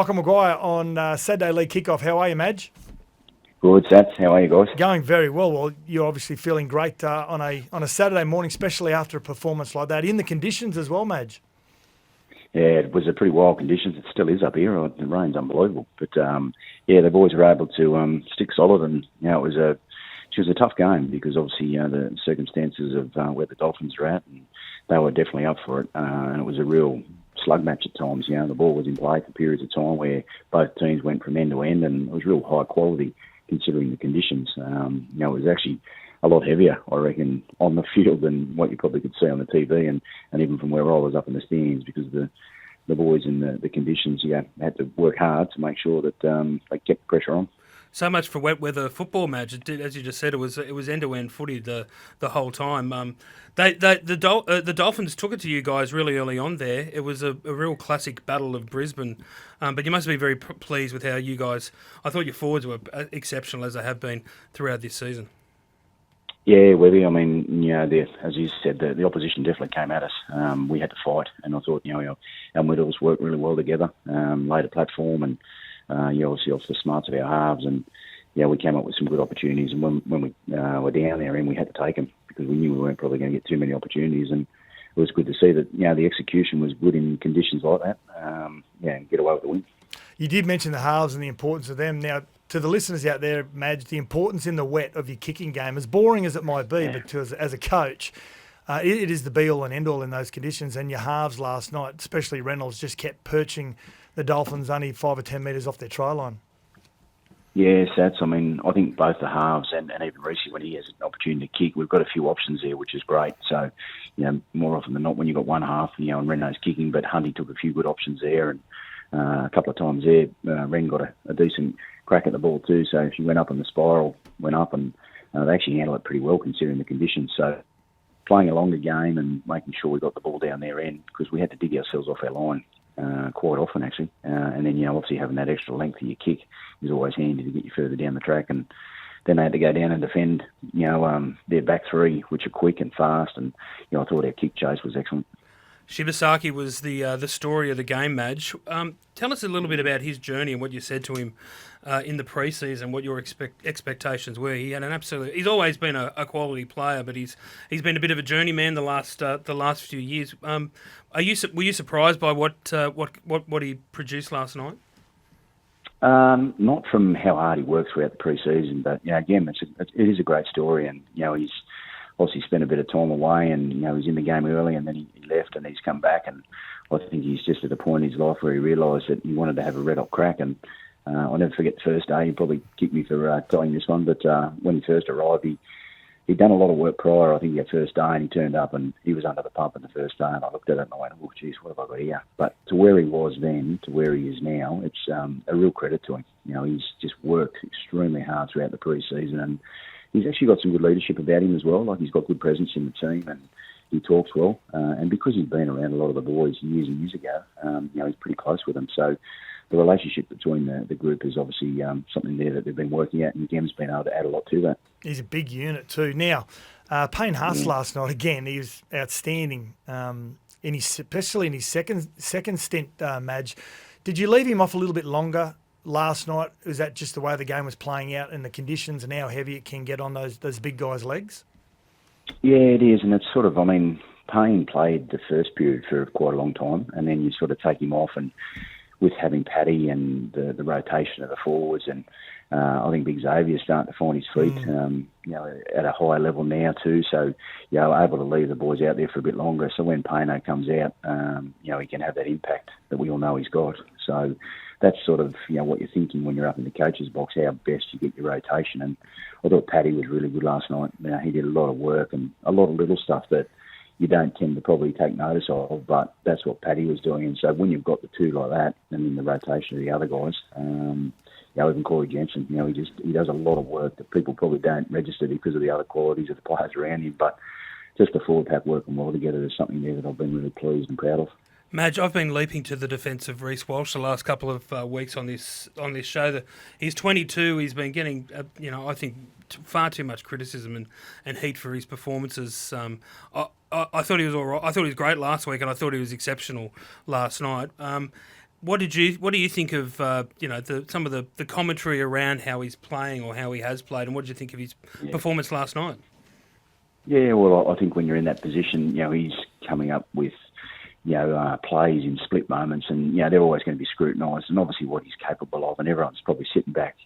Michael Maguire on Saturday League Kickoff. How are you, Madge? Good, Satts. How are you guys? Going very well. Well, you're obviously feeling great on a Saturday morning, especially after a performance like that. In the conditions as well, Madge. Yeah, it was a pretty wild conditions. It still is up here. The rain's unbelievable. But, the boys were able to stick solid, and, it was a tough game because obviously, the circumstances of where the Dolphins are at, and they were definitely up for it. And it was a real slug match at times. The ball was in play for periods of time where both teams went from end to end, and it was real high quality considering the conditions. It was actually a lot heavier, I reckon, on the field than what you probably could see on the TV, and even from where I was up in the stands, because the boys in the conditions, had to work hard to make sure that they kept the pressure on. So much for wet weather football, Madge. As you just said, it was end to end footy the whole time. The Dolphins took it to you guys really early on there. It was a real classic battle of Brisbane, but you must be very pleased with how you guys. I thought your forwards were exceptional as they have been throughout this season. Yeah, Webby. I mean, as you said, the opposition definitely came at us. We had to fight, and I thought, our middles worked really well together, laid a platform, and obviously off the smarts of our halves, and we came up with some good opportunities. And when we were down there, and we had to take them because we knew we weren't probably going to get too many opportunities. And it was good to see that the execution was good in conditions like that. And get away with the win. You did mention the halves and the importance of them. Now, to the listeners out there, Madge, the importance in the wet of your kicking game, as boring as it might be, but as a coach, it is the be-all and end-all in those conditions. And your halves last night, especially Reynolds, just kept perching the Dolphins only 5 or 10 metres off their try line. Yeah, Sats. I mean, I think both the halves and even Reece, when he has an opportunity to kick, we've got a few options there, which is great. So, more often than not, when you've got one half, and Reno's kicking, but Hunty took a few good options there, and a couple of times there, Ren got a decent crack at the ball too. So she went up and the spiral went up, and they actually handled it pretty well considering the conditions. So playing a longer game and making sure we got the ball down their end, because we had to dig ourselves off our line quite often actually. And then, obviously having that extra length of your kick is always handy to get you further down the track. And then they had to go down and defend, their back three, which are quick and fast. And, I thought our kick chase was excellent. Shibasaki was the story of the game, Madge. Tell us a little bit about his journey and what you said to him in the pre-season, what your expectations were. He had he's always been a quality player, but he's been a bit of a journeyman the last few years. Were you surprised by what he produced last night? Not from how hard he worked throughout the pre-season, but again, it is a great story, and he's obviously spent a bit of time away, and he was in the game early, and then he left, and he's come back, and I think he's just at a point in his life where he realised that he wanted to have a red hot crack. And I'll never forget the first day. He probably kicked me for telling this one, but when he first arrived, he'd done a lot of work prior. I think that first day, and he turned up, and he was under the pump in the first day, and I looked at it and I went, oh, geez, what have I got here? But to where he was then, to where he is now, it's a real credit to him. He's just worked extremely hard throughout the pre-season, and he's actually got some good leadership about him as well. Like, he's got good presence in the team, and he talks well. And because he's been around a lot of the boys years and years ago, he's pretty close with them. So the relationship between the group is obviously something there that they've been working at, and Gem's been able to add a lot to that. He's a big unit too. Now, Payne Haas last night, again, he was outstanding, especially in his second stint, Madge. Did you leave him off a little bit longer last night? Was that just the way the game was playing out and the conditions and how heavy it can get on those big guys' legs? Yeah, it is, and it's sort of, Payne played the first period for quite a long time, and then you sort of take him off, and with having Paddy and the rotation of the forwards, and I think Big Xavier's starting to find his feet, at a higher level now too, so, able to leave the boys out there for a bit longer, so when Payne comes out, he can have that impact that we all know he's got. So that's sort of, what you're thinking when you're up in the coach's box, how best you get your rotation. And I thought Paddy was really good last night. He did a lot of work and a lot of little stuff that you don't tend to probably take notice of, but that's what Paddy was doing. And so when you've got the two like that, and then the rotation of the other guys, even Corey Jensen, he does a lot of work that people probably don't register because of the other qualities of the players around him. But just the forward pack working well together is something there that I've been really pleased and proud of. Madge, I've been leaping to the defence of Reece Walsh the last couple of weeks on this show. He's 22. He's been getting, I think, far too much criticism and heat for his performances. I thought he was all right. I thought he was great last week, and I thought he was exceptional last night. What do you think of some of the commentary around how he's playing or how he has played, and what did you think of his performance last night? Yeah, well, I think when you're in that position, he's coming up with plays in split moments, and they're always going to be scrutinised, and obviously what he's capable of, and everyone's probably sitting back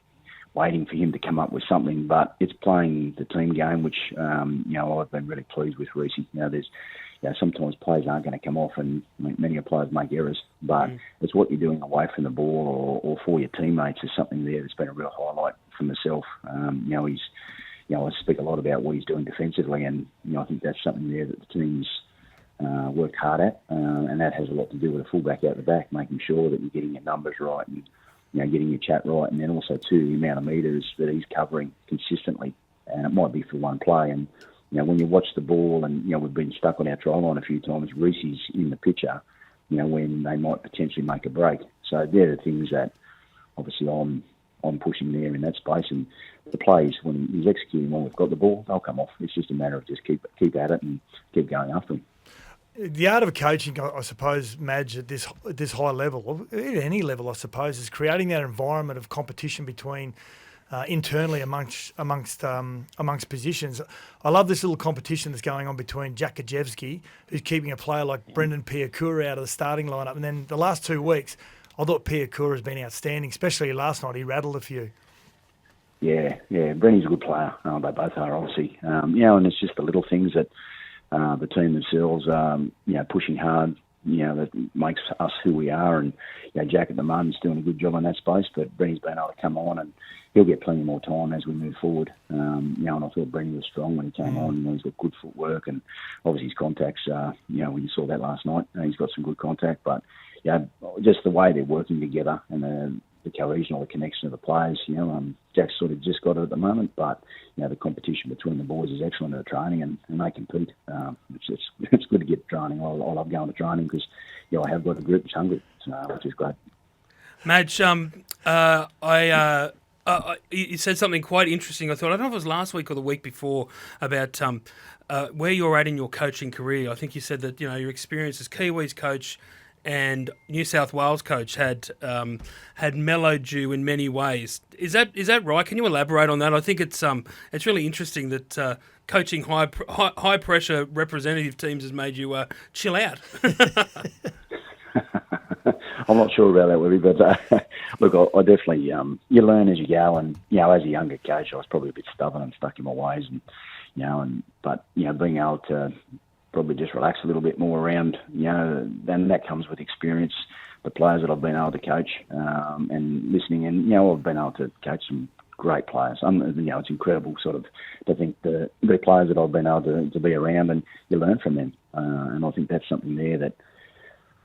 waiting for him to come up with something. But it's playing the team game, which I've been really pleased with Reece. There's sometimes plays aren't going to come off, and many players make errors, but it's what you're doing away from the ball or for your teammates is something there that's been a real highlight for myself. I speak a lot about what he's doing defensively, and I think that's something there that the team's worked hard at, and that has a lot to do with a fullback out the back, making sure that you're getting your numbers right and getting your chat right, and then also too the amount of metres that he's covering consistently, and it might be for one play. And when you watch the ball, and we've been stuck on our try line a few times, Reece's in the picture, when they might potentially make a break. So they're the things that obviously I'm pushing there in that space, and the plays when he's executing when we've got the ball, they'll come off. It's just a matter of just keep at it and keep going after them. The art of coaching, I suppose, Madge, at this high level, or at any level, I suppose, is creating that environment of competition between internally amongst positions. I love this little competition that's going on between Jack Kajewski, who's keeping a player like Brendan Piakura out of the starting lineup, and then the last 2 weeks, I thought Piakura has been outstanding, especially last night. He rattled a few. Yeah. Brendan's a good player. They both are, obviously. And it's just the little things that the team themselves, pushing hard, that makes us who we are. And Jack at the moment's doing a good job in that space, but Brendan's been able to come on, and he'll get plenty more time as we move forward. And I thought Brendan was strong when he came on. He's got good footwork, and obviously his contacts. When you saw that last night, he's got some good contact. But just the way they're working together and the cohesion or the connection of the players. Jack's sort of just got it at the moment, but the competition between the boys is excellent at training, and they compete. It's good to get training. I love going to training because I have got a group that's hungry, which is great. Madge, you said something quite interesting. I don't know if it was last week or the week before about where you're at in your coaching career. I think you said that your experience as Kiwis coach and New South Wales coach had mellowed you in many ways. Is that right? Can you elaborate on that? I think it's really interesting that coaching high pressure representative teams has made you chill out. I'm not sure about that, Webby, but look, I definitely you learn as you go, and as a younger coach, I was probably a bit stubborn and stuck in my ways, but being able to probably just relax a little bit more around, then that comes with experience. The players that I've been able to coach and listening, and I've been able to coach some great players. It's incredible, sort of, to think the players that I've been able to be around, and you learn from them. And I think that's something there that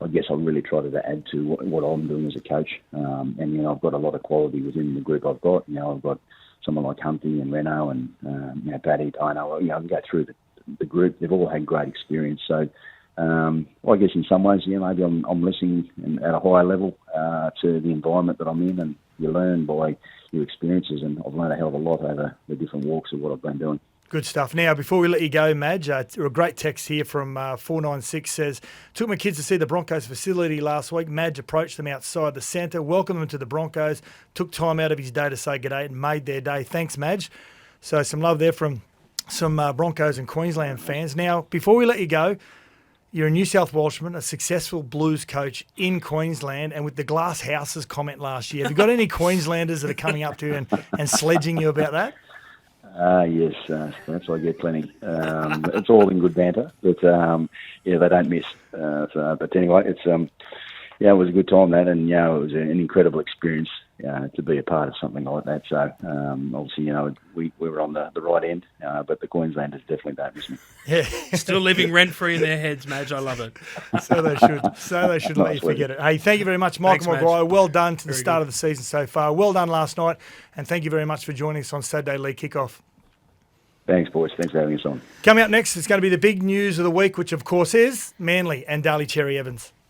I guess I really try to add to what I'm doing as a coach. And I've got a lot of quality within the group I've got. I've got someone like Humpty and Reno and Paddy, Pino. I can go through the group. They've all had great experience. So I guess in some ways, maybe I'm listening at a higher level to the environment that I'm in, and you learn by your experiences. And I've learned a hell of a lot over the different walks of what I've been doing. Good stuff. Now, before we let you go, Madge, a great text here from 496 says, took my kids to see the Broncos facility last week. Madge approached them outside the centre, welcomed them to the Broncos, took time out of his day to say good day and made their day. Thanks, Madge. So some love there from some Broncos and Queensland fans. Now, before we let you go, you're a New South Welshman, a successful Blues coach in Queensland, and with the glass houses comment last year. Have you got any Queenslanders that are coming up to you and sledging you about that? Yes, perhaps I get plenty. It's all in good banter, but they don't miss. But anyway, it's it was a good time, that, and it was an incredible experience to be a part of something like that. So obviously, we were on the right end, but the Queenslanders definitely don't miss me. Yeah, still living rent free in their heads, Madge. I love it. So they should let you forget it. Hey, thank you very much, Michael Maguire. Well done to the start of the season so far. Well done last night, and thank you very much for joining us on Saturday League Kickoff. Thanks, boys. Thanks for having us on. Coming up next, it's going to be the big news of the week, which of course is Manly and Daly Cherry Evans.